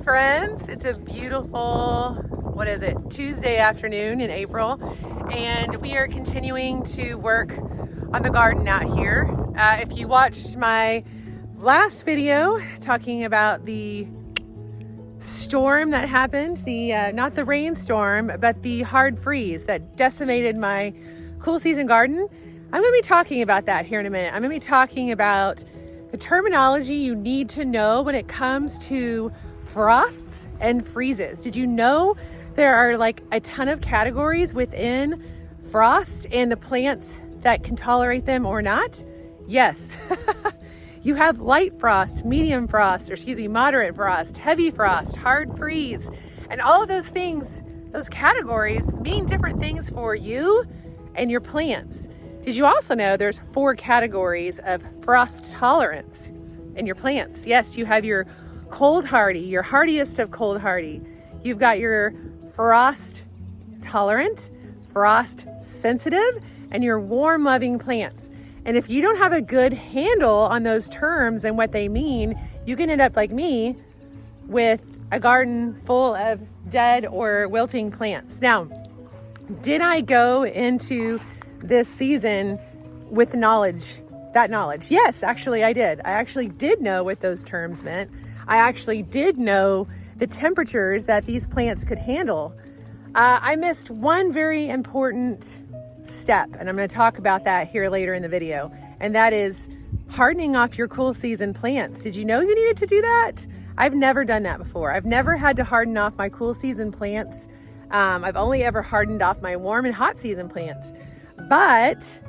friends. It's a beautiful, what is it, Tuesday afternoon in April, and we are continuing to work on the garden out here. If you watched my last video talking about the storm that happened, not the rainstorm, but the hard freeze that decimated my cool season garden, I'm going to be talking about that here in a minute. I'm going to be talking about the terminology you need to know when it comes to frosts and freezes. Did you know there are like a ton of categories within frost and the plants that can tolerate them or not? Yes. You have light frost, medium frost, moderate frost, heavy frost, hard freeze, and all of those things, those categories mean different things for you and your plants. Did you also know there's 4 categories of frost tolerance in your plants? Yes, you have your cold hardy, your hardiest of cold hardy. You've got your frost tolerant, frost sensitive, and your warm loving plants. And if you don't have a good handle on those terms and what they mean, you can end up like me with a garden full of dead or wilting plants. Now, did I go into this season with that knowledge? Yes, actually I did. I actually did know what those terms meant. I actually did know the temperatures that these plants could handle. I missed one very important step, and I'm going to talk about that here later in the video, and that is hardening off your cool season plants. Did you know you needed to do that? I've never done that before. I've never had to harden off my cool season plants. I've only ever hardened off my warm and hot season plants. But,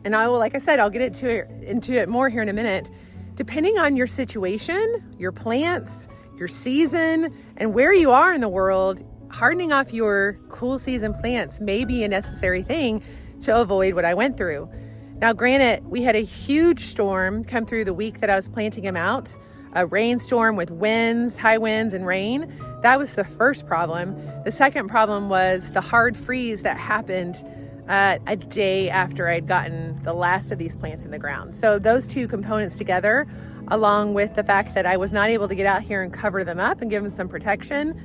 and I will, like I said, I'll get into it more here in a minute, depending on your situation, your plants, your season, and where you are in the world, hardening off your cool season plants may be a necessary thing to avoid what I went through. Now, granted, we had a huge storm come through the week that I was planting them out, a rainstorm with winds, high winds and rain. That was the first problem. The second problem was the hard freeze that happened a day after I'd gotten the last of these plants in the ground. So those two components together, along with the fact that I was not able to get out here and cover them up and give them some protection,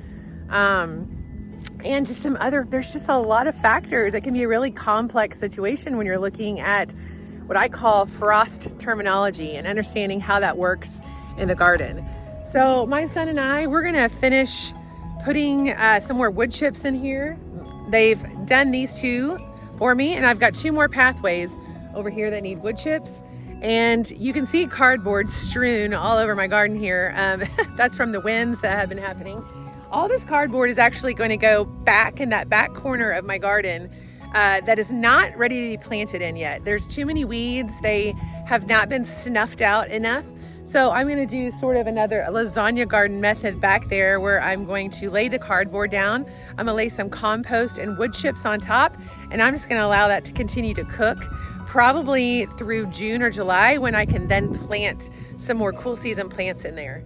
and just there's just a lot of factors. It can be a really complex situation when you're looking at what I call frost terminology and understanding how that works in the garden. So my son and I, we're gonna finish putting some more wood chips in here. They've done these 2 for me, and I've got 2 more pathways over here that need wood chips. And you can see cardboard strewn all over my garden here. That's from the winds that have been happening. All this cardboard is actually going to go back in that back corner of my garden that is not ready to be planted in yet. There's too many weeds. They have not been snuffed out enough. So I'm going to do sort of another lasagna garden method back there, where I'm going to lay the cardboard down. I'm going to lay some compost and wood chips on top, and I'm just going to allow that to continue to cook probably through June or July, when I can then plant some more cool season plants in there.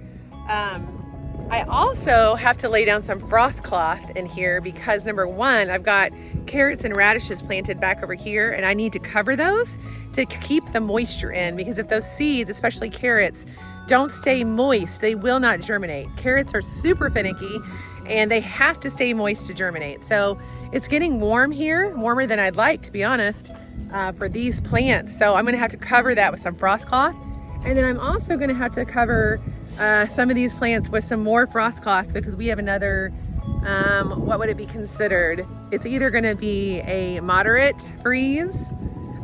I also have to lay down some frost cloth in here because, number one, I've got carrots and radishes planted back over here, and I need to cover those to keep the moisture in, because if those seeds, especially carrots, don't stay moist, they will not germinate. Carrots are super finicky and they have to stay moist to germinate. So it's getting warm here, warmer than I'd like, to be honest, for these plants. So I'm gonna have to cover that with some frost cloth. And then I'm also gonna have to cover some of these plants with some more frost cloths, because we have another, what would it be considered? It's either gonna be a moderate freeze.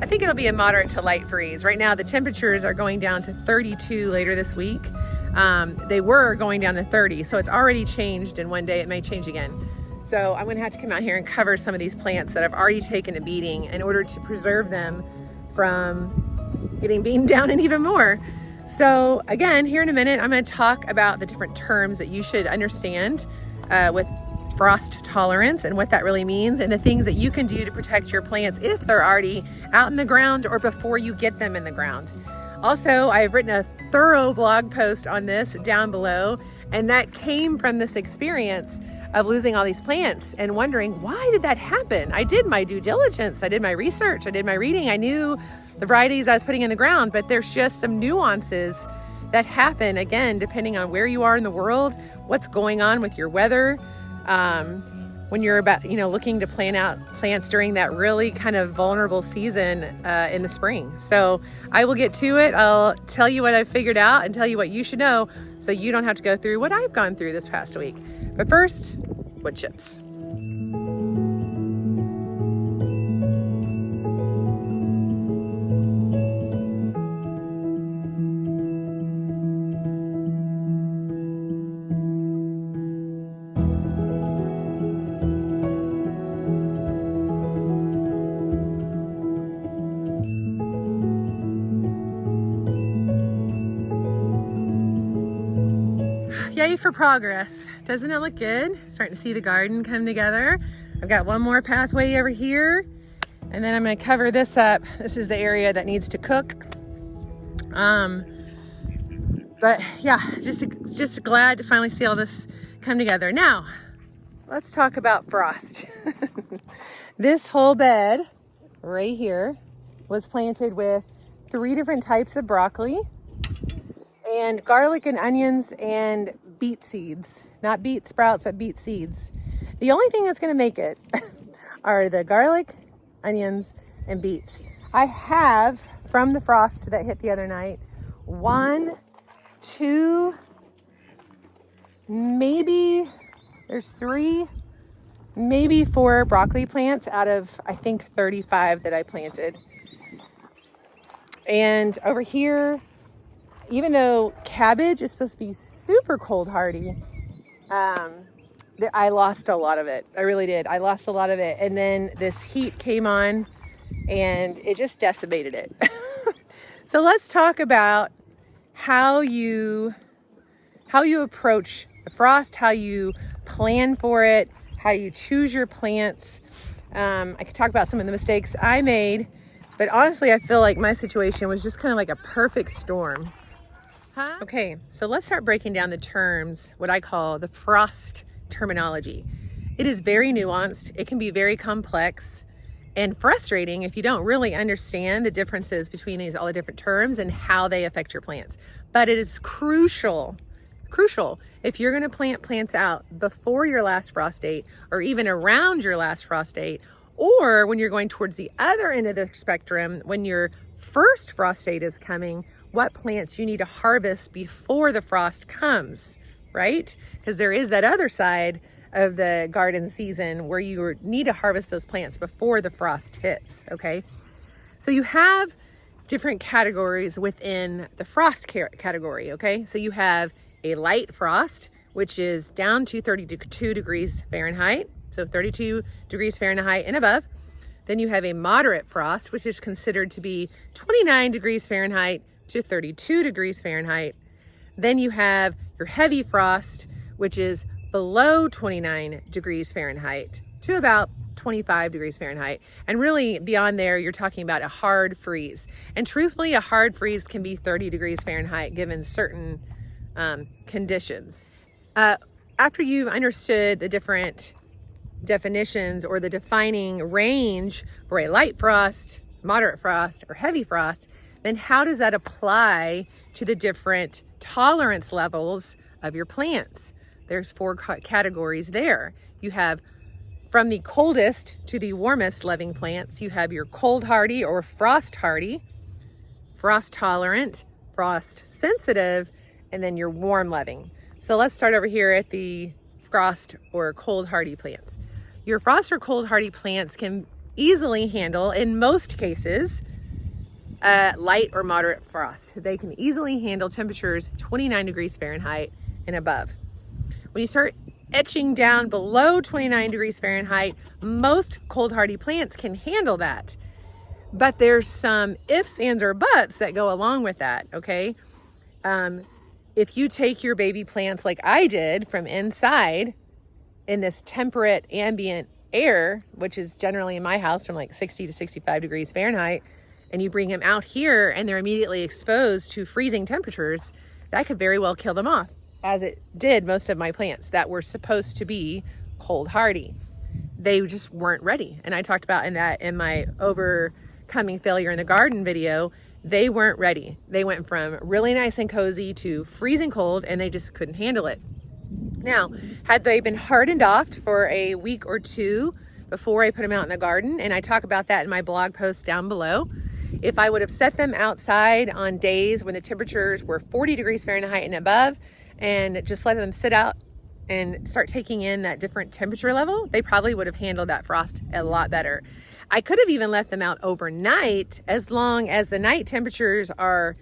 I think it'll be a moderate to light freeze. Right now the temperatures are going down to 32 later this week. They were going down to 30, so it's already changed, and one day it may change again. So I'm gonna have to come out here and cover some of these plants that I've already taken a beating in order to preserve them from getting beaten down and even more. So again, here in a minute, I'm going to talk about the different terms that you should understand with frost tolerance and what that really means, and the things that you can do to protect your plants if they're already out in the ground or before you get them in the ground. Also, I've written a thorough blog post on this down below, and that came from this experience of losing all these plants and wondering, why did that happen? I did my due diligence, I did my research, I did my reading, I knew the varieties I was putting in the ground, but there's just some nuances that happen, again, depending on where you are in the world, what's going on with your weather, when you're about, looking to plan out plants during that really kind of vulnerable season in the spring. So I will get to it. I'll tell you what I've figured out and tell you what you should know so you don't have to go through what I've gone through this past week. But first, wood chips. Yay for progress. Doesn't it look good? Starting to see the garden come together. I've got one more pathway over here, and then I'm going to cover this up. This is the area that needs to cook. But yeah, just glad to finally see all this come together. Now, let's talk about frost. This whole bed right here was planted with 3 different types of broccoli and garlic and onions and beet seeds. Not beet sprouts, but beet seeds. The only thing that's gonna make it are the garlic, onions, and beets. I have, from the frost that hit the other night, 1, 2, maybe there's 3, maybe 4 broccoli plants out of, I think, 35 that I planted. And over here, even though cabbage is supposed to be super cold hardy, I lost a lot of it. I really did. I lost a lot of it. And then this heat came on and it just decimated it. So let's talk about how you approach the frost, how you plan for it, how you choose your plants. I could talk about some of the mistakes I made, but honestly, I feel like my situation was just kind of like a perfect storm. Okay, so let's start breaking down the terms, what I call the frost terminology. It is very nuanced. It can be very complex and frustrating if you don't really understand the differences between all the different terms and how they affect your plants. But it is crucial if you're going to plant plants out before your last frost date, or even around your last frost date, or when you're going towards the other end of the spectrum, when your first frost date is coming, what plants you need to harvest before the frost comes, right? Because there is that other side of the garden season where you need to harvest those plants before the frost hits, okay? So you have different categories within the frost category, okay? So you have a light frost, which is down to 32 degrees Fahrenheit, so 32 degrees Fahrenheit and above. Then you have a moderate frost, which is considered to be 29 degrees Fahrenheit to 32 degrees Fahrenheit. Then you have your heavy frost, which is below 29 degrees Fahrenheit to about 25 degrees Fahrenheit. And really beyond there, you're talking about a hard freeze. And truthfully, a hard freeze can be 30 degrees Fahrenheit given certain conditions. After you've understood the different definitions or the defining range for a light frost, moderate frost, or heavy frost, then how does that apply to the different tolerance levels of your plants? There's 4 categories there. You have from the coldest to the warmest loving plants, you have your cold hardy or frost hardy, frost tolerant, frost sensitive, and then your warm loving. So let's start over here at the frost or cold hardy plants. Your frost or cold hardy plants can easily handle, in most cases, light or moderate frost. They can easily handle temperatures 29 degrees Fahrenheit and above. When you start etching down below 29 degrees Fahrenheit, most cold hardy plants can handle that. But there's some ifs, ands, or buts that go along with that, okay? If you take your baby plants like I did from inside in this temperate ambient air, which is generally in my house from like 60 to 65 degrees Fahrenheit, and you bring them out here and they're immediately exposed to freezing temperatures, that could very well kill them off, as it did most of my plants that were supposed to be cold hardy. They just weren't ready. And I talked about in my overcoming failure in the garden video they weren't ready. They went from really nice and cozy to freezing cold, and they just couldn't handle it. Now, had they been hardened off for a week or two before I put them out in the garden, and I talk about that in my blog post down below, if I would have set them outside on days when the temperatures were 40 degrees Fahrenheit and above, and just let them sit out and start taking in that different temperature level, they probably would have handled that frost a lot better. I could have even left them out overnight, as long as the night temperatures are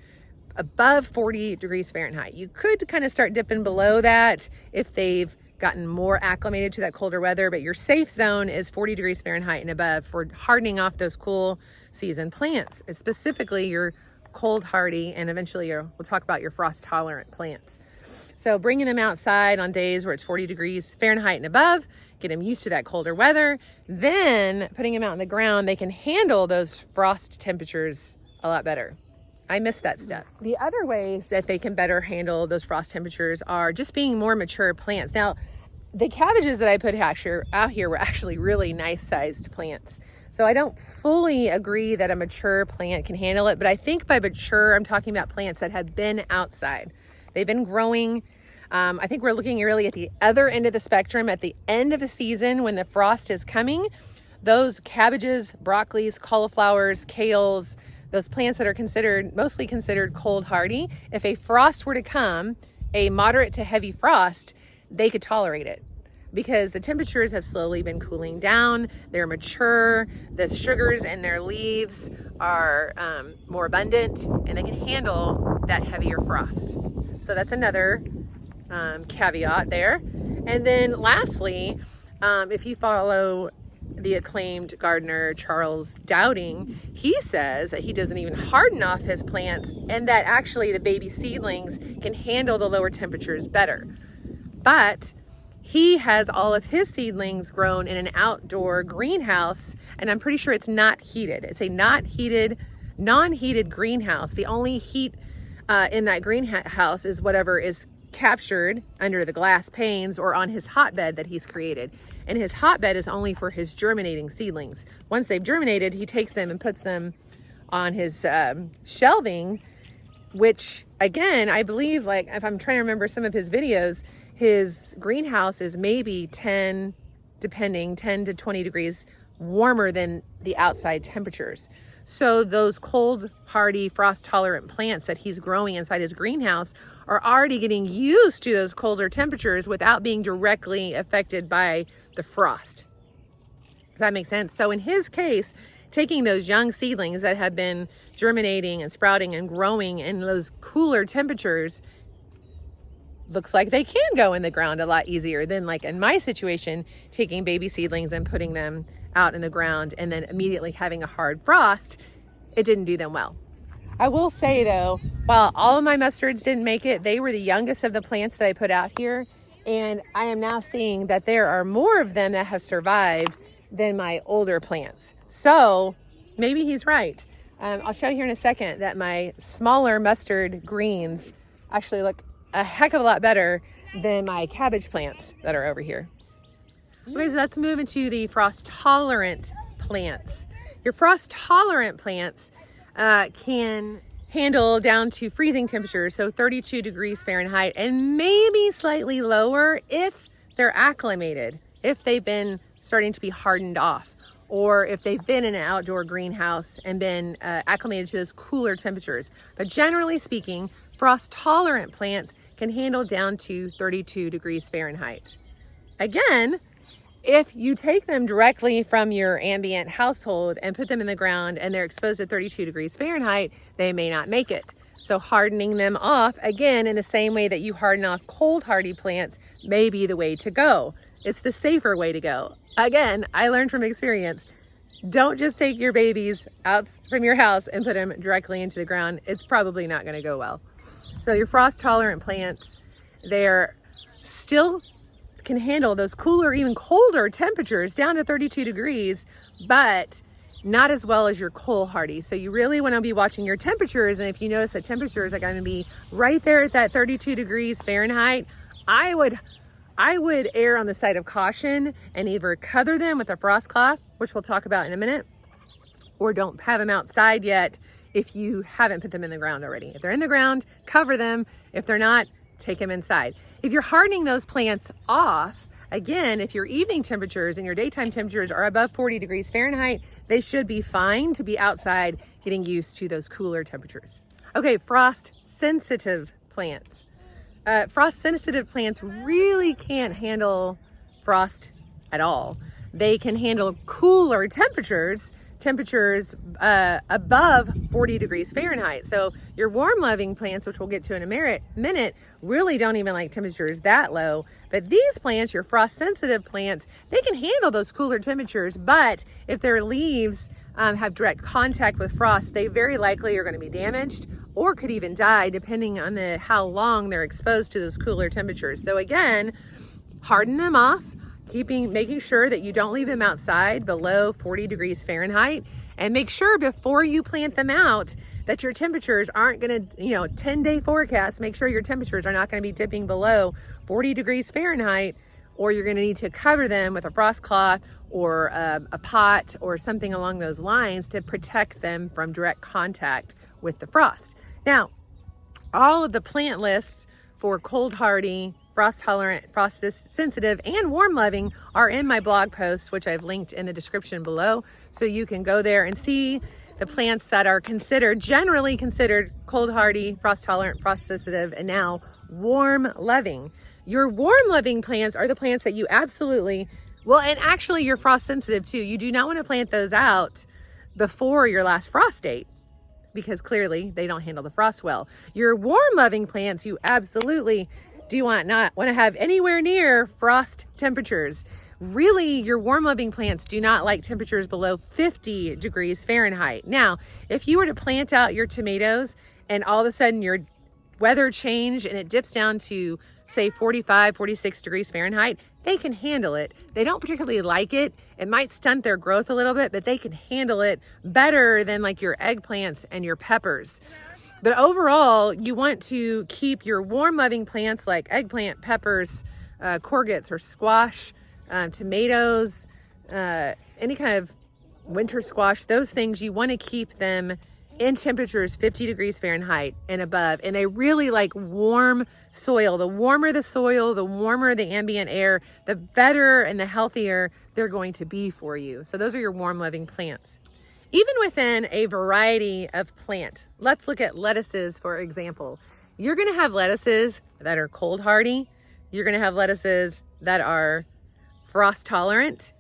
above 40 degrees Fahrenheit. You could kind of start dipping below that if they've gotten more acclimated to that colder weather, but your safe zone is 40 degrees Fahrenheit and above for hardening off those cool season plants, specifically your cold hardy, and eventually we'll talk about your frost tolerant plants. So bringing them outside on days where it's 40 degrees Fahrenheit and above, get them used to that colder weather, then putting them out in the ground, they can handle those frost temperatures a lot better. I missed that step. The other ways that they can better handle those frost temperatures are just being more mature plants. Now, the cabbages that I put out here were actually really nice sized plants. So I don't fully agree that a mature plant can handle it, but I think by mature, I'm talking about plants that have been outside. They've been growing. I think we're looking really at the other end of the spectrum, at the end of the season when the frost is coming. Those cabbages, broccolis, cauliflowers, kales, those plants that are mostly considered cold hardy, if a frost were to come, a moderate to heavy frost, they could tolerate it because the temperatures have slowly been cooling down. They're mature. The sugars in their leaves are more abundant, and they can handle that heavier frost. So that's another caveat there. And then lastly, if you follow the acclaimed gardener Charles Dowding, he says that he doesn't even harden off his plants, and that actually the baby seedlings can handle the lower temperatures better. But he has all of his seedlings grown in an outdoor greenhouse, and I'm pretty sure it's not heated. It's a non-heated greenhouse. The only heat in that greenhouse is whatever is captured under the glass panes or on his hotbed that he's created. And his hotbed is only for his germinating seedlings. Once they've germinated, he takes them and puts them on his shelving, which again, I believe, like if I'm trying to remember some of his videos, his greenhouse is maybe 10 to 20 degrees warmer than the outside temperatures. So those cold, hardy, frost-tolerant plants that he's growing inside his greenhouse are already getting used to those colder temperatures without being directly affected by the frost. Does that make sense? So in his case, taking those young seedlings that have been germinating and sprouting and growing in those cooler temperatures, looks like they can go in the ground a lot easier than, like in my situation, taking baby seedlings and putting them out in the ground and then immediately having a hard frost. It didn't do them well. I will say though, while all of my mustards didn't make it, they were the youngest of the plants that I put out here. And I am now seeing that there are more of them that have survived than my older plants. So maybe he's right. I'll show you here in a second that my smaller mustard greens actually look a heck of a lot better than my cabbage plants that are over here. Okay, so let's move into the frost-tolerant plants. Your frost-tolerant plants can handle down to freezing temperatures, so 32 degrees Fahrenheit, and maybe slightly lower if they're acclimated, if they've been starting to be hardened off, or if they've been in an outdoor greenhouse and been acclimated to those cooler temperatures. But generally speaking, frost-tolerant plants can handle down to 32 degrees Fahrenheit. Again, if you take them directly from your ambient household and put them in the ground and they're exposed to 32 degrees Fahrenheit, they may not make it. So hardening them off, again, in the same way that you harden off cold hardy plants, may be the way to go. It's the safer way to go. Again, I learned from experience, don't just take your babies out from your house and put them directly into the ground. It's probably not going to go well. So your frost tolerant plants, they're still can handle those cooler, even colder temperatures down to 32 degrees, but not as well as your cold hardy. So you really want to be watching your temperatures. And if you notice that temperatures are going to be right there at that 32 degrees Fahrenheit, I would err on the side of caution and either cover them with a frost cloth, which we'll talk about in a minute, or don't have them outside yet if you haven't put them in the ground already. If they're in the ground, cover them. If they're not, take them inside. If you're hardening those plants off, again, if your evening temperatures and your daytime temperatures are above 40 degrees Fahrenheit, they should be fine to be outside getting used to those cooler temperatures. Okay, frost sensitive plants. Frost sensitive plants really can't handle frost at all. They can handle cooler temperatures above 40 degrees Fahrenheit. So your warm loving plants, which we'll get to in a minute, really don't even like temperatures that low. But these plants, your frost sensitive plants, they can handle those cooler temperatures, but if their leaves have direct contact with frost, they very likely are going to be damaged or could even die depending on how long they're exposed to those cooler temperatures. So again, harden them off, making sure that you don't leave them outside below 40 degrees Fahrenheit, and make sure before you plant them out that your temperatures aren't going to, 10-day forecast, make sure your temperatures are not going to be dipping below 40 degrees Fahrenheit, or you're going to need to cover them with a frost cloth or a pot or something along those lines to protect them from direct contact with the frost. Now, all of the plant lists for cold hardy, frost tolerant, frost sensitive, and warm loving are in my blog post, which I've linked in the description below. So you can go there and see the plants that are generally considered cold hardy, frost tolerant, frost sensitive, and now warm loving. Your warm loving plants are the plants that you absolutely, and actually you're frost sensitive too. You do not want to plant those out before your last frost date, because clearly they don't handle the frost well. Your warm loving plants, you absolutely do not want to have anywhere near frost temperatures. Really, your warm loving plants do not like temperatures below 50 degrees Fahrenheit. Now, if you were to plant out your tomatoes and all of a sudden your weather changed and it dips down to say 45, 46 degrees Fahrenheit, they can handle it. They don't particularly like it. It might stunt their growth a little bit, but they can handle it better than like your eggplants and your peppers. But overall, you want to keep your warm loving plants like eggplant, peppers, courgettes or squash, tomatoes, any kind of winter squash, those things, you want to keep them in temperatures 50 degrees Fahrenheit and above. And they really like warm soil. The warmer the soil, the warmer the ambient air, the better and the healthier they're going to be for you. So those are your warm loving plants. Even within a variety of plant, let's look at lettuces, for example. You're going to have lettuces that are cold hardy. You're going to have lettuces that are frost tolerant,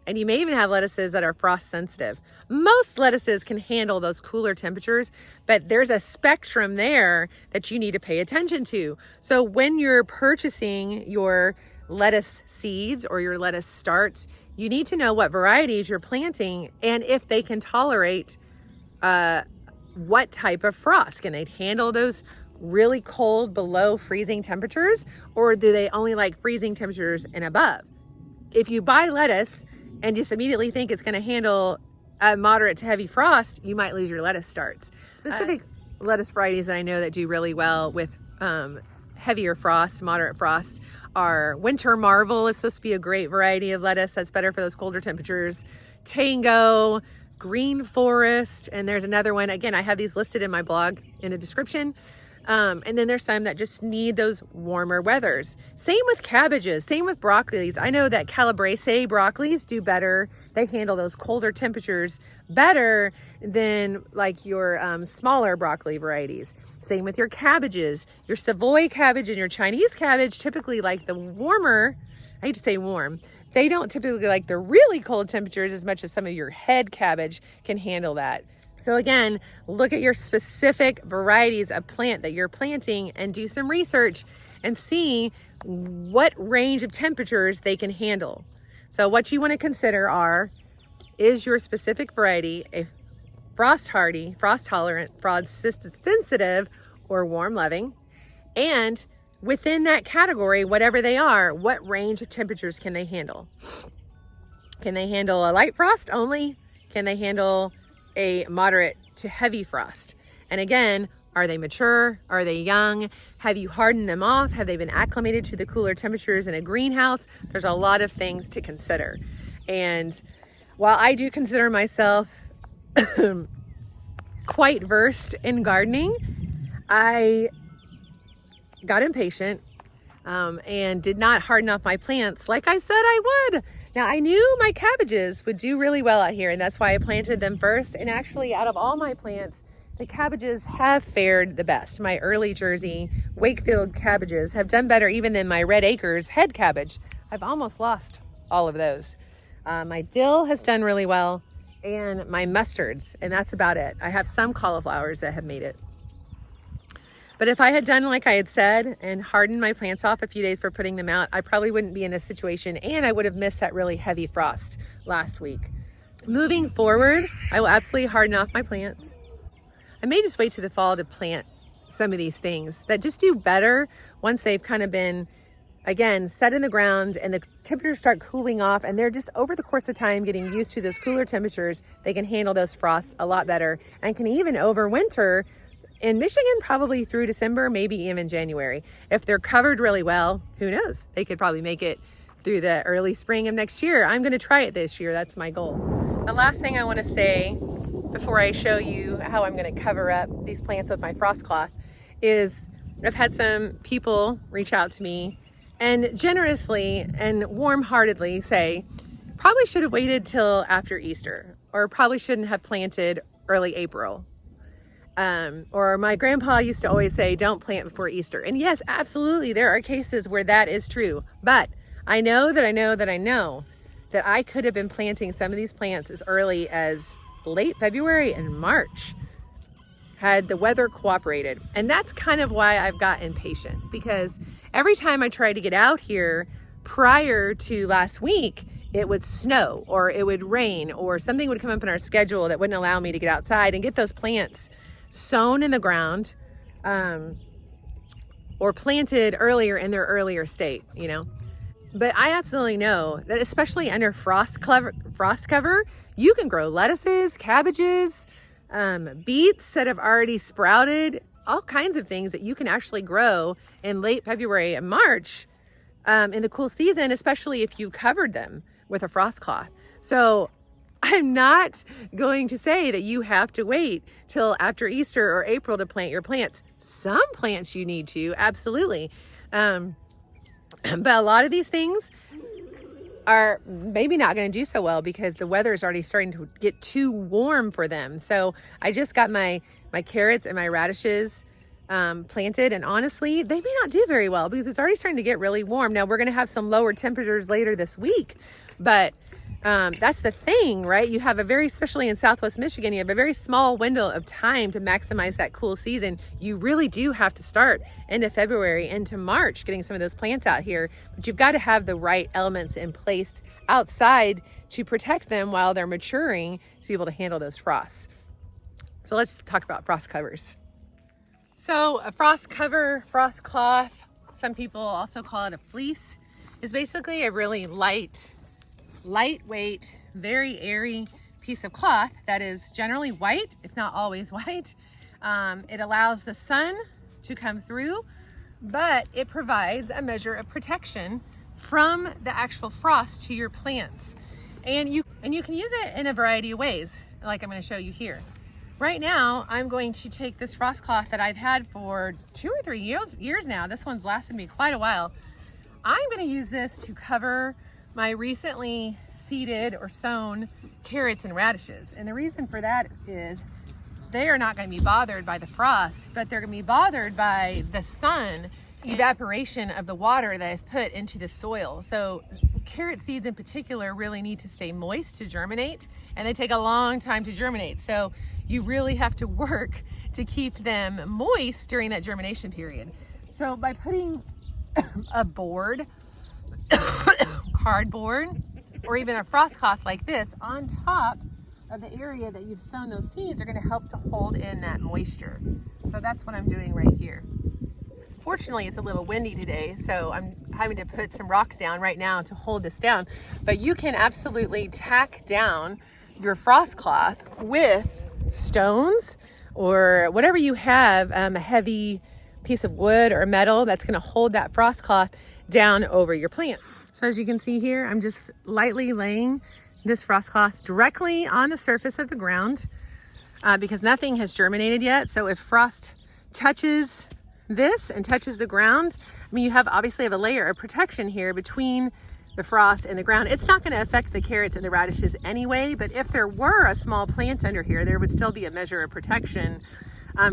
and you may even have lettuces that are frost sensitive. Most lettuces can handle those cooler temperatures, but there's a spectrum there that you need to pay attention to. So when you're purchasing your lettuce seeds or your lettuce starts, you need to know what varieties you're planting and if they can tolerate what type of frost. Can they handle those really cold below freezing temperatures, or do they only like freezing temperatures and above? If you buy lettuce and just immediately think it's going to handle a moderate to heavy frost, you might lose your lettuce starts. Specific lettuce varieties that I know that do really well with heavier frost, moderate frost, are Winter Marvel is supposed to be a great variety of lettuce that's better for those colder temperatures. Tango, Green Forest, and there's another one. Again, I have these listed in my blog in the description. And then there's some that just need those warmer weathers. Same with cabbages, same with broccolis. I know that Calabrese broccolis do better. They handle those colder temperatures better than like your smaller broccoli varieties. Same with your cabbages. Your Savoy cabbage and your Chinese cabbage typically like the warmer, I hate to say warm, they don't typically like the really cold temperatures as much as some of your head cabbage can handle that. So again, look at your specific varieties of plant that you're planting and do some research and see what range of temperatures they can handle. So what you want to consider is your specific variety a frost hardy, frost tolerant, frost sensitive, or warm loving? And within that category, whatever they are, what range of temperatures can they handle? Can they handle a light frost only? Can they handle a moderate to heavy frost? And again, are they mature? Are they young? Have you hardened them off? Have they been acclimated to the cooler temperatures in a greenhouse? There's a lot of things to consider. And while I do consider myself quite versed in gardening, I got impatient and did not harden off my plants like I said I would. Now, I knew my cabbages would do really well out here, and that's why I planted them first. And actually, out of all my plants, the cabbages have fared the best. My early Jersey Wakefield cabbages have done better even than my Red Acres head cabbage. I've almost lost all of those. My dill has done really well, and my mustards, and that's about it. I have some cauliflowers that have made it. But if I had done like I had said and hardened my plants off a few days for putting them out, I probably wouldn't be in this situation, and I would have missed that really heavy frost last week. Moving forward, I will absolutely harden off my plants. I may just wait to the fall to plant some of these things that just do better once they've kind of been, again, set in the ground and the temperatures start cooling off, and they're just over the course of time getting used to those cooler temperatures. They can handle those frosts a lot better and can even overwinter in Michigan probably through December, maybe even January. If they're covered really well, who knows? They could probably make it through the early spring of next year. I'm gonna try it this year, that's my goal. The last thing I wanna say before I show you how I'm gonna cover up these plants with my frost cloth is I've had some people reach out to me and generously and warm-heartedly say, probably should have waited till after Easter, or probably shouldn't have planted early April. Or my grandpa used to always say, don't plant before Easter. And yes, absolutely, there are cases where that is true. But I know that I could have been planting some of these plants as early as late February and March had the weather cooperated. And that's kind of why I've got impatient, because every time I tried to get out here prior to last week, it would snow or it would rain or something would come up in our schedule that wouldn't allow me to get outside and get those plants sown in the ground or planted earlier in their earlier state, you know. But I absolutely know that especially under frost cover, you can grow lettuces, cabbages, beets that have already sprouted, all kinds of things that you can actually grow in late February and March in the cool season, especially if you covered them with a frost cloth. So I'm not going to say that you have to wait till after Easter or April to plant your plants. Some plants you need to, absolutely. But a lot of these things are maybe not going to do so well because the weather is already starting to get too warm for them. So I just got my carrots and my radishes planted, and honestly, they may not do very well because it's already starting to get really warm. Now we're going to have some lower temperatures later this week, but that's the thing, right? You have especially in Southwest Michigan, you have a very small window of time to maximize that cool season. You really do have to start into February, into March, getting some of those plants out here, but you've got to have the right elements in place outside to protect them while they're maturing to be able to handle those frosts. So let's talk about frost covers. So a frost cover, frost cloth, some people also call it a fleece, is basically a really lightweight, very airy piece of cloth that is generally white, if not always white. It allows the sun to come through, but it provides a measure of protection from the actual frost to your plants. And you can use it in a variety of ways, like I'm going to show you here. Right now, I'm going to take this frost cloth that I've had for 2 or 3 years now. This one's lasted me quite a while. I'm going to use this to cover my recently seeded or sown carrots and radishes. And the reason for that is they are not going to be bothered by the frost, but they're going to be bothered by the sun, evaporation of the water that I've put into the soil. So carrot seeds in particular really need to stay moist to germinate, and they take a long time to germinate. So you really have to work to keep them moist during that germination period. So by putting a board, cardboard, or even a frost cloth like this on top of the area that you've sown those seeds are going to help to hold in that moisture. So that's what I'm doing right here. Fortunately, it's a little windy today, so I'm having to put some rocks down right now to hold this down. But you can absolutely tack down your frost cloth with stones or whatever you have, a heavy piece of wood or metal that's going to hold that frost cloth down over your plant. So as you can see here, I'm just lightly laying this frost cloth directly on the surface of the ground. because nothing has germinated yet. So if frost touches this and touches the ground, I mean, you obviously have a layer of protection here between the frost and the ground. It's not going to affect the carrots and the radishes anyway, but if there were a small plant under here, there would still be a measure of protection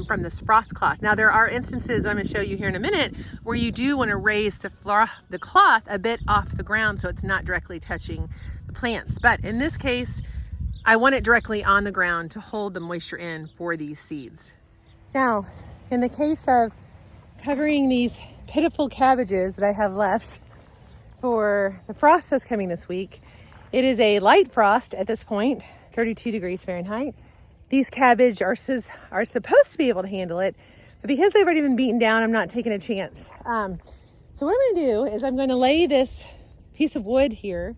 from this frost cloth. Now there are instances I'm going to show you here in a minute where you do want to raise the cloth a bit off the ground so it's not directly touching the plants. But in this case, I want it directly on the ground to hold the moisture in for these seeds. Now, in the case of covering these pitiful cabbages that I have left for the frost that's coming this week, it is a light frost at this point, 32 degrees Fahrenheit. These cabbage are supposed to be able to handle it, but because they've already been beaten down, I'm not taking a chance. So what I'm going to do is I'm going to lay this piece of wood here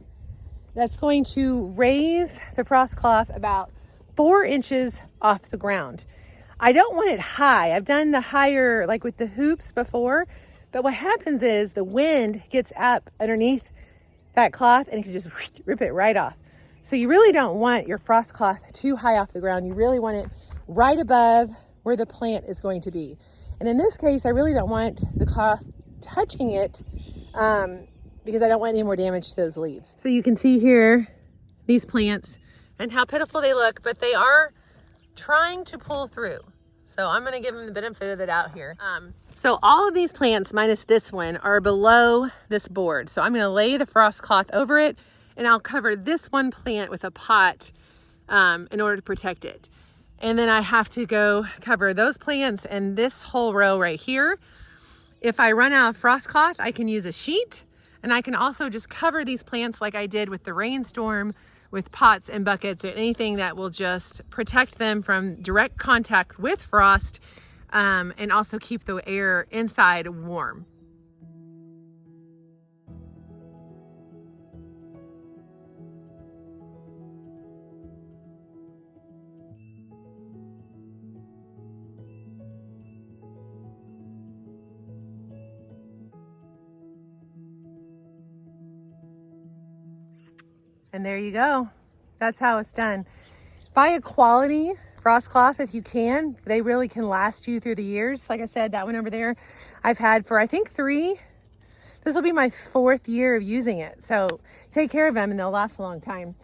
that's going to raise the frost cloth about 4 inches off the ground. I don't want it high. I've done the higher, like with the hoops before, but what happens is the wind gets up underneath that cloth and it can just rip it right off. So you really don't want your frost cloth too high off the ground. You really want it right above where the plant is going to be. And in this case, I really don't want the cloth touching it because I don't want any more damage to those leaves. So you can see here these plants and how pitiful they look, but they are trying to pull through. So I'm gonna give them the benefit of the doubt here. So all of these plants, minus this one, are below this board. So I'm gonna lay the frost cloth over it, and I'll cover this one plant with a pot in order to protect it. And then I have to go cover those plants and this whole row right here. If I run out of frost cloth, I can use a sheet, and I can also just cover these plants like I did with the rainstorm with pots and buckets or anything that will just protect them from direct contact with frost and also keep the air inside warm. And there you go. That's how it's done. Buy a quality frost cloth if you can. They really can last you through the years. Like I said, that one over there I've had for I think 3. This will be my 4th year of using it. So take care of them and they'll last a long time.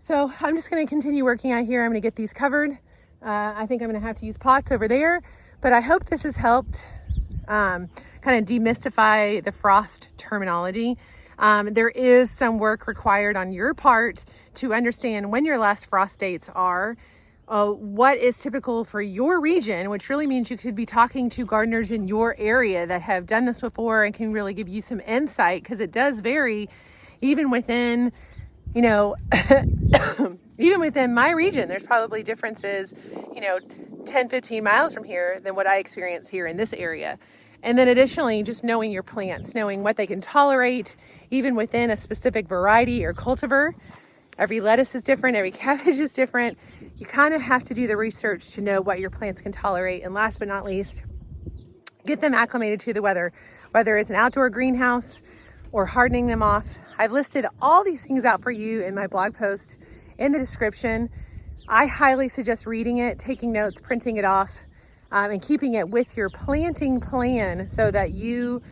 So I'm just going to continue working out here. I'm going to get these covered. I think I'm going to have to use pots over there, but I hope this has helped kind of demystify the frost terminology. There is some work required on your part to understand when your last frost dates are, what is typical for your region, which really means you could be talking to gardeners in your area that have done this before and can really give you some insight, because it does vary even within, you know, even within my region. There's probably differences, you know, 10, 15 miles from here than what I experience here in this area. And then additionally, just knowing your plants, knowing what they can tolerate, even within a specific variety or cultivar. Every lettuce is different, every cabbage is different. You kind of have to do the research to know what your plants can tolerate. And last but not least, get them acclimated to the weather, whether it's an outdoor greenhouse or hardening them off. I've listed all these things out for you in my blog post in the description. I highly suggest reading it, taking notes, printing it off, and keeping it with your planting plan so that you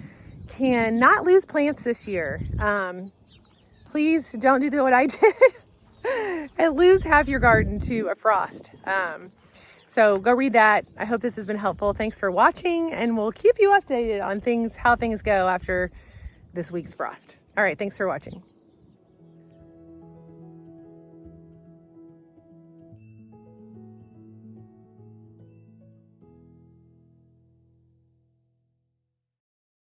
can not lose plants this year. Please don't do what I did and lose half your garden to a frost. So go read that. I hope this has been helpful. Thanks for watching, and we'll keep you updated on how things go after this week's frost. All right, thanks for watching.